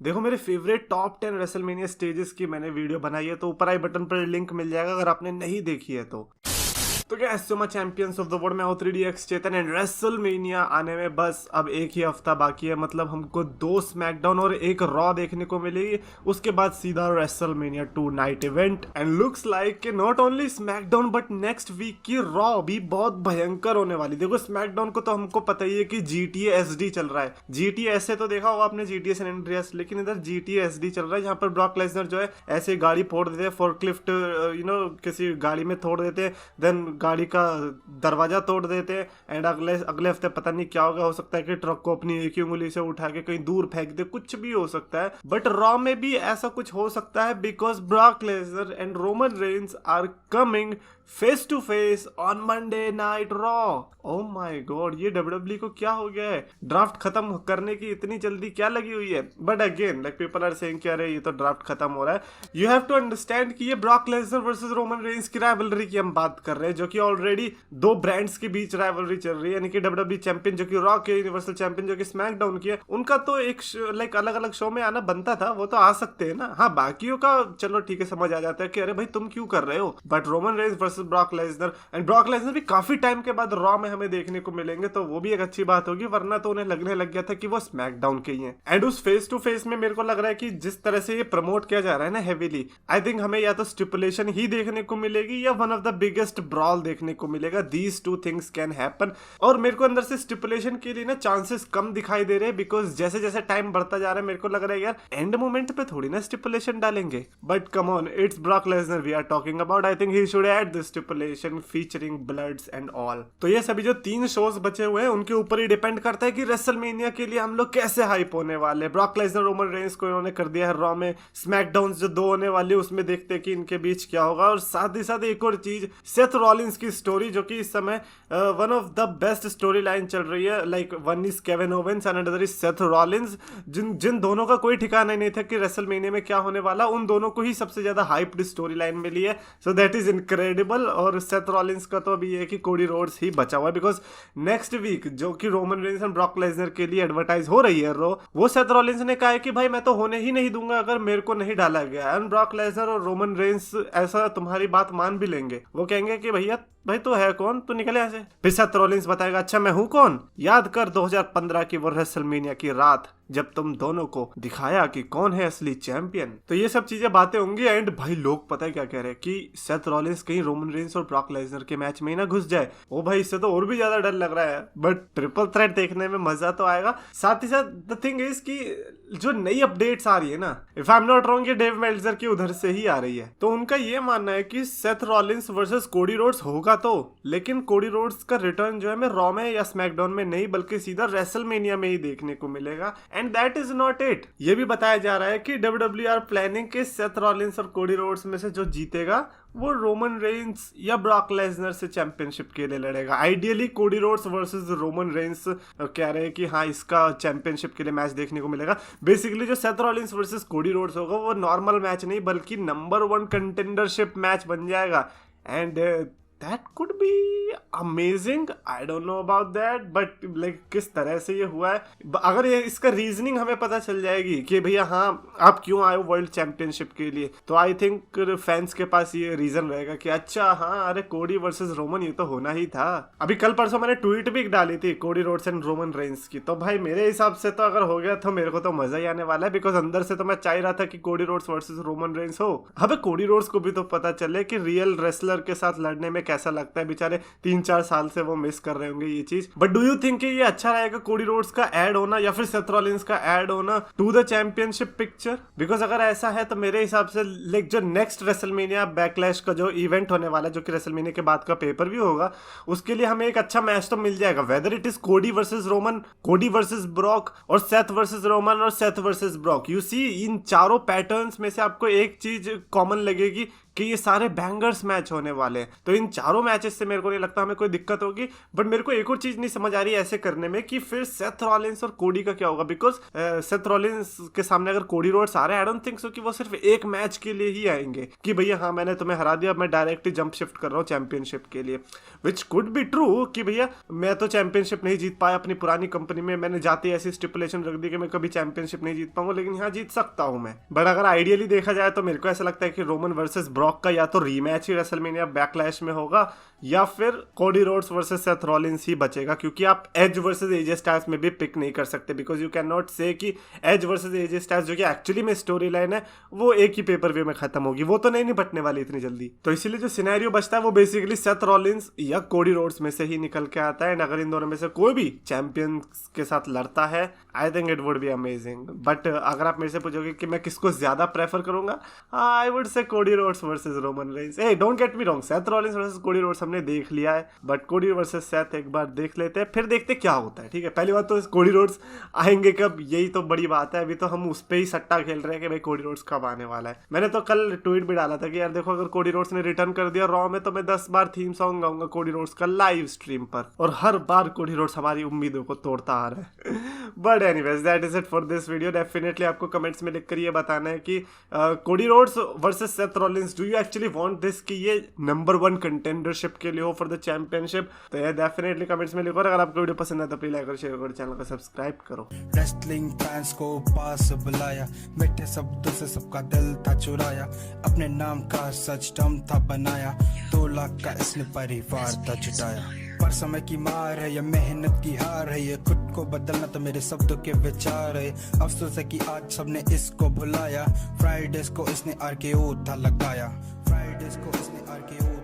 देखो मेरे favourite top 10 WrestleMania stages की मैंने वीडियो बनाई है, तो ऊपर आई बटन पर लिंक मिल जाएगा अगर आपने नहीं देखी है तो क्या so much champions of the world में हो 3DX चेतन एंड रेसलमेनिया आने में बस अब एक ही हफ्ता बाकी है। मतलब हमको 2 स्मैकडाउन और एक रॉ देखने को मिलेगी, उसके बाद सीधा WrestleMania 2 night event. And looks like कि not only SmackDown but next week की रॉ भी बहुत भयंकर होने वाली। देखो स्मैकडाउन को तो हमको पता ही है कि GTA SD चल रहा है। GTA ऐसे तो देखा होगा आपने GTA सैन एंड्रियास, लेकिन इधर GTA SD चल रहा है जहाँ पर ब्रॉक लेसनर जो है ऐसे गाड़ी फोड़ देते हैं, फोर्कलिफ्ट किसी गाड़ी में तोड़ देते हैं, देन गाड़ी का दरवाजा तोड़ देते हैं। एंड अगले अगले हफ्ते पता नहीं क्या होगा, हो सकता है कि ट्रक को अपनी एक ही उंगली से उठा के कहीं दूर फेंक दे, कुछ भी हो सकता है। बट रॉ में भी ऐसा कुछ हो सकता है because Brock Lesnar and Roman Reigns are coming face to face on Monday night Raw. Oh my God, ये WWE को क्या हो गया है? ड्राफ्ट खत्म करने की इतनी जल्दी क्या लगी हुई है? But again like people are saying कि अरे ये तो ड्राफ्ट खत्म हो रहा है। यू हैव टू अंडरस्टैंड कि ये Brock Lesnar versus Roman Reigns की राइवलरी की हम बात कर रहे हैं, जो कि ऑलरेडी 2 ब्रांड्स के बीच राइवलरी चल रही है, यानी कि WWE चैंपियन जो कि रॉ के, यूनिवर्सल चैंपियन जो कि स्मैकडाउन की है, उनका तो एक लाइक अलग अलग शो में आना बनता था, वो तो आ सकते हैं ना। हाँ, बाकियों का चलो ठीक है, समझ आ जाता है कि अरे भाई तुम क्यों कर रहे हो। But Roman Reigns versus Brock Lesnar, and Brock Lesnar भी काफी टाइम के बाद रॉ में हमें देखने को मिलेंगे, तो वो भी एक अच्छी बात होगी, वरना तो उन्हें लगने लग गया था कि वो स्मैकडाउन के ही हैं। एंड उस फेस टू फेस में मेरे को लग रहा है कि जिस तरह से ये प्रमोट किया जा रहा है ना हेवीली, आई थिंक हमें या तो स्टिपुलेशन ही देखने को मिलेगी या one of the biggest brawl देखने को मिलेगा। These 2 things can happen. और मेरे को अंदर से स्टिपुलेशन के लिए ना चांसेस कम दिखाई दे रहे हैं, बिकॉज जैसे जैसे टाइम बढ़ता जा रहा है मेरे को लग रहा है यार एंड मोमेंट पे थोड़ी ना स्टिपुलेशन डालेंगे। But come on, it's Brock Lesnar we are talking about. I think he should add the stipulation featuring bloods and all. तो ये सभी जो 3 शोज बचे हुए हैं उनके ऊपर ही डिपेंड करता है कि रेसलमेनिया के लिए हम लोग कैसे हाइप होने वाले हैं। ब्रॉक लेसनर रोमन रेंस को इन्होंने कर दिया है रॉ में, स्मैकडाउन जो 2 होने वाली है उसमें देखते हैं कि इनके बीच क्या होगा। और साथ ही साथ एक और चीज, सेथ रॉलिंस की स्टोरी, जो कि इस समय one of the best story line चल रही है। Like one is Kevin Owens and another is Seth Rollins, जिन दोनों का कोई ठिकाना नहीं था कि रेसलमेनिया में क्या होने वाला, उन दोनों को ही सबसे ज्यादा हाइप्ड स्टोरी लाइन मिली है। So that is incredible. और सेथ रॉलिंस का तो अभी ये है कि कोडी रोड्स ही बचा हुआ है, बिकॉज नेक्स्ट वीक जो कि Roman Reigns and Brock Lesnar के लिए एडवर्टाइज हो रही है वो सेथ रॉलिंस ने कहा है कि भाई मैं तो होने ही नहीं दूंगा अगर मेरे को नहीं डाला गया। एंड ब्रॉक लेसनर और रोमन रेंस ऐसा तुम्हारी बात मान भी लेंगे, वो कहेंगे कि भैया भाई तू है कौन, तू निकले ऐसे। फिर सेथ रॉलिंस बताएगा अच्छा मैं हूं कौन, याद कर 2015 की वो रेसलमेनिया की रात जब तुम दोनों को दिखाया कि कौन है असली चैंपियन। तो ये सब चीजें बातें होंगी। एंड भाई लोग पता है क्या कह रहे हैं कि सेथ रॉलिंस कहीं रोमन रेंस और ब्रॉक लेसनर के मैच में ही ना घुस जाए। ओ भाई इससे तो और भी ज्यादा डर लग रहा है, बट ट्रिपल थ्रेट देखने में मजा तो आएगा। साथ ही साथ द थिंग इज कि जो नई अपडेट्स आ रही है ना, if I am not wrong, ये डेव मेल्जर की उधर से ही आ रही है। तो उनका ये मानना है कि Seth Rollins versus Cody Rhodes होगा तो, लेकिन कोडी रोड्स का रिटर्न जो है मैं रॉ में या स्मैकडाउन में नहीं बल्कि सीधा रेसलमेनिया में ही देखने को मिलेगा। And that is not it. ये भी बताया जा रहा है कि WWE आर प्लानिंग के सेथ रॉलिंस और कोडी रोड्स में से जो जीतेगा वो रोमन रेंस या ब्रॉक लेसनर से चैंपियनशिप के लिए लड़ेगा। आइडियली कोडी रोड्स वर्सेस रोमन रेंस कह रहे हैं कि हाँ इसका चैंपियनशिप के लिए मैच देखने को मिलेगा। बेसिकली जो Seth Rollins versus Cody Rhodes होगा वो नॉर्मल मैच नहीं बल्कि नंबर 1 कंटेंडरशिप मैच बन जाएगा। And that could be amazing. I don't know about that, but like किस तरह से ये हुआ है, अगर ये इसका रीजनिंग हमें पता चल जाएगी कि भैया हाँ आप क्यों आए हो वर्ल्ड चैंपियनशिप के लिए, तो आई थिंक फैंस के पास ये रीजन रहेगा कि अच्छा हाँ अरे कोडी वर्सेस रोमन ये तो होना ही था। अभी कल परसों मैंने ट्वीट भी डाली थी Cody Rhodes and Roman Reigns की, तो भाई मेरे हिसाब से तो अगर हो गया तो मेरे को तो मजा ही आने वाला है, बिकॉज अंदर से तो मैं चाह रहा था कि कोडी रोड्स वर्सेस रोमन रेंस हो। अबे कोडी रोड्स को भी तो पता चले कि रियल रेसलर के साथ लड़ने में कैसा लगता है, बेचारे 3-4 साल से वो मिस कर रहे होंगे ये चीज। बट डू यू थिंक ये अच्छा रहेगा कोडी रोड्स का ऐड होना या फिर सेथ रॉलिंस का ऐड होना to the championship picture? Because अगर ऐसा है तो मेरे हिसाब से लाइक जो नेक्स्ट रेसलमेनिया बैकलैश का जो इवेंट होने वाला है, जो कि रेसलमेनिया के बाद का पेपर भी होगा, उसके लिए हमें एक अच्छा मैच तो मिल जाएगा, वेदर इट इज कोडी वर्सेस रोमन, कोडी वर्सेस ब्रॉक, और सेथ वर्सेस रोमन और Seth versus Brock. You see इन चारों पैटर्न्स में से आपको एक चीज कॉमन लगेगी कि ये सारे बैंगर्स मैच होने वाले हैं। तो इन चारों मैचेस से मेरे को नहीं लगता हमें कोई दिक्कत होगी। बट मेरे को एक और चीज नहीं समझ आ रही है ऐसे करने में कि फिर सेथ रॉलिंस और कोडी का क्या होगा, बिकॉज सेथ रॉलिंस के सामने अगर कोडी रोड्स आ रहे हैं, आई डोंट थिंक सो कि वो सिर्फ एक मैच के लिए ही आएंगे कि भैया हाँ मैंने तुम्हें हरा दिया, अब मैं डायरेक्ट ही जंप शिफ्ट कर रहा हूँ चैंपियनशिप के लिए, विच कुड बी ट्रू कि भैया मैं तो चैंपियनशिप नहीं जीत पाया अपनी पुरानी कंपनी में, मैंने जाते ऐसी स्टिपुलेशन रख दी कि मैं कभी चैंपियनशिप नहीं जीत पाऊंगा, लेकिन यहाँ जीत सकता हूँ मैं। बट अगर आइडियली देखा जाए तो मेरे को ऐसा लगता है कि रोमन वर्सेस ब्रॉक का या तो रीमैच ही रेसलमेनिया बैकलैश में होगा या फिर Cody Rhodes versus Seth Rollins ही बचेगा, क्योंकि आप एज वर्सेस एजे स्टाइल्स में भी पिक नहीं कर सकते, बिकॉज यू कैन नॉट से कि एज वर्सेस एजे स्टाइल्स जो कि एक्चुअली में स्टोरी लाइन है वो एक ही पेपर व्यू में खत्म होगी, वो तो नहीं निपटने वाली इतनी जल्दी। तो इसीलिए जो सिनेरियो बचता है वो बेसिकली सेथ रॉलिंस या कोडी रोड्स में से ही निकल के आता है। एंड अगर इन दोनों में से कोई भी चैंपियन के साथ लड़ता है, I think it would be amazing. But अगर आप मेरे से पूछोगे कि मैं किसको ज्यादा प्रेफर करूंगा, आई वुड से कोडी Rhodes versus Roman Reigns. A don't get me wrong, Seth Rollins versus Cody Rhodes हमने देख लिया है, बट कोडी वर्सेस सेथ एक बार देख लेते हैं, फिर देखते क्या होता है। ठीक है, पहली बात तो कोडी रोड्स आएंगे कब, यही तो बड़ी बात है। अभी तो हम उस पे ही सट्टा खेल रहे हैं कि भाई कोडी रोड्स कब आने वाला है। मैंने तो कल ट्वीट भी डाला था कि यार देखो, अगर कोडी रोड्स ने रिटर्न कर दिया रॉ में तो मैं 10 बार थीम सॉन्ग गाऊंगा कोडी रोड्स का लाइव स्ट्रीम पर, और हर बार कोडी रोड्स हमारी उम्मीदों को तोड़ता आ रहा है। But anyways that is it for this video. Definitely आपको कमेंट्स में लिखकर ये बताना है कि कोडी Rhodes versus Seth Rollins, do you actually want this कि ये नंबर 1 कंटेंडरशिप के लिए हो फॉर द चैंपियनशिप? तो ये डेफिनेटली कमेंट्स में लिखो। और अगर आपको वीडियो पसंद है तो प्लीज लाइक और शेयर करो, चैनल को सब्सक्राइब करो। रेसलिंग फैंस को पास बुलाया, मीठे शब्दों से सबका दिल था चुराया, अपने नाम का सच दम था बनाया, 2 लाख का इसने परिवार था जुटाया। पर समय की मार है, ये मेहनत की हार है, ये खुद को बदलना तो मेरे शब्दों के विचार है। अफसोस है कि आज सबने इसको भुलाया, फ्राइडेज को इसने RKO था लगाया, फ्राइडेज को इसने RKO